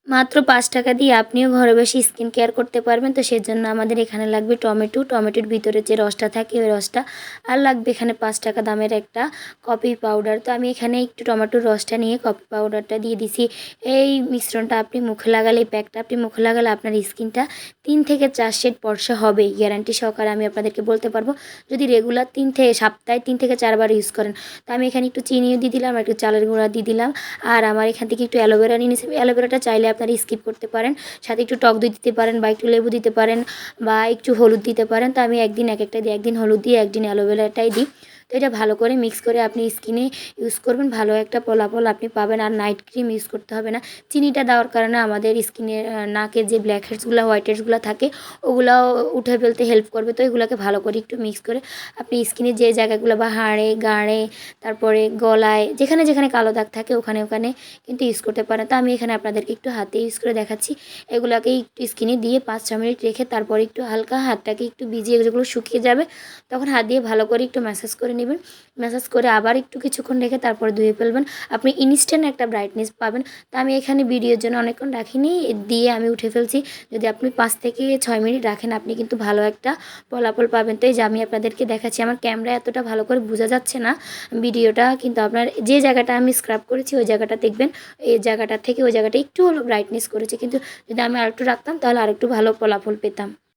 মাত্র ৫ টাকা দিয়ে আপনিও ঘরে বসে স্কিন কেয়ার করতে পারবেন। তো সেজন্য আমাদের এখানে লাগবে টমেটোর ভিতরে যে রসটা থাকে ওই রসটা, আর লাগবে এখানে ৫ টাকা দামের একটা কফি পাউডার। তো আমি এখানে একটু টমেটোর রসটা নিয়ে কফি পাউডারটা দিয়ে দিছি। এই মিশ্রণটা আপনি মুখে লাগালে, এই প্যাকটা আপনি মুখে লাগালে আপনার স্কিনটা ৩ থেকে ৪ শেড ফর্সা হবেই, গ্যারান্টি সহকারে আমি আপনাদেরকে বলতে পারবো। যদি রেগুলার সপ্তাহে ৩ থেকে ৪ বার ইউজ করেন। তো আমি এখানে একটু চিনিও দিয়ে দিলাম, একটু চালের গুঁড়া দিয়ে দিলাম, আর আমার এখান থেকে একটু অ্যালোভেরা নিয়ে নিয়েছি। অ্যালোভেরাটা চাইলে আপনারা স্কিপ করতে পারেন, সাথে একটু টক দই দিতে পারেন বা একটু লেবু দিতে পারেন বা একটু হলুদ দিতে পারেন। তো আমি একদিন এক একটা দিই, একদিন হলুদ দিই, একদিন অ্যালোভেরাটাই দিই। তো এটা ভালো করে মিক্স করে আপনি স্কিনে ইউজ করবেন, ভালো একটা ফলাফল আপনি পাবেন। আর নাইট ক্রিম ইউজ করতে হবে না। চিনিটা দেওয়ার কারণে আমাদের স্কিনের নাকের যে ব্ল্যাক হেডসগুলো, হোয়াইট হেডসগুলো থাকে ওগুলাও উঠে ফেলতে হেল্প করবে। তো এগুলোকে ভালো করে একটু মিক্স করে আপনি স্কিনের যে জায়গাগুলো বা হাড়ে, গাঁড়ে, তারপরে গলায়, যেখানে যেখানে কালো দাগ থাকে ওখানে ওখানে কিন্তু ইউজ করতে পারেন। তো আমি এখানে আপনাদেরকে একটু হাতে ইউজ করে দেখাচ্ছি। এগুলোকে একটু স্কিনে দিয়ে ৫-৬ মিনিট রেখে তারপরে একটু হালকা হাতটাকে একটু ভিজিয়ে, যেগুলো শুকিয়ে যাবে তখন হাত দিয়ে ভালো করে একটু ম্যাসাজ করে নেবেন। ম্যাসাজ করে আবার একটু কিছুক্ষণ রেখে তারপরে ধুয়ে ফেলবেন। আপনি ইনস্ট্যান্ট একটা ব্রাইটনেস পাবেন। তো আমি এখানে ভিডিওর জন্য অনেকক্ষণ রাখিনি, দিয়ে আমি উঠে ফেলছি। যদি আপনি ৫ থেকে ৬ মিনিট রাখেন আপনি কিন্তু ভালো একটা ফলাফল পাবেন। তো এই যে আমি আপনাদেরকে দেখাচ্ছি, আমার ক্যামেরা এতটা ভালো করে বোঝা যাচ্ছে না ভিডিওটা, কিন্তু আপনার যে জায়গাটা আমি স্ক্রাব করেছি ওই জায়গাটা দেখবেন, এই জায়গাটা থেকে ওই জায়গাটা একটু হলো ব্রাইটনেস করেছে, কিন্তু যদি আমি আরেকটু রাখতাম তাহলে আরেকটু ভালো ফলাফল পেতাম।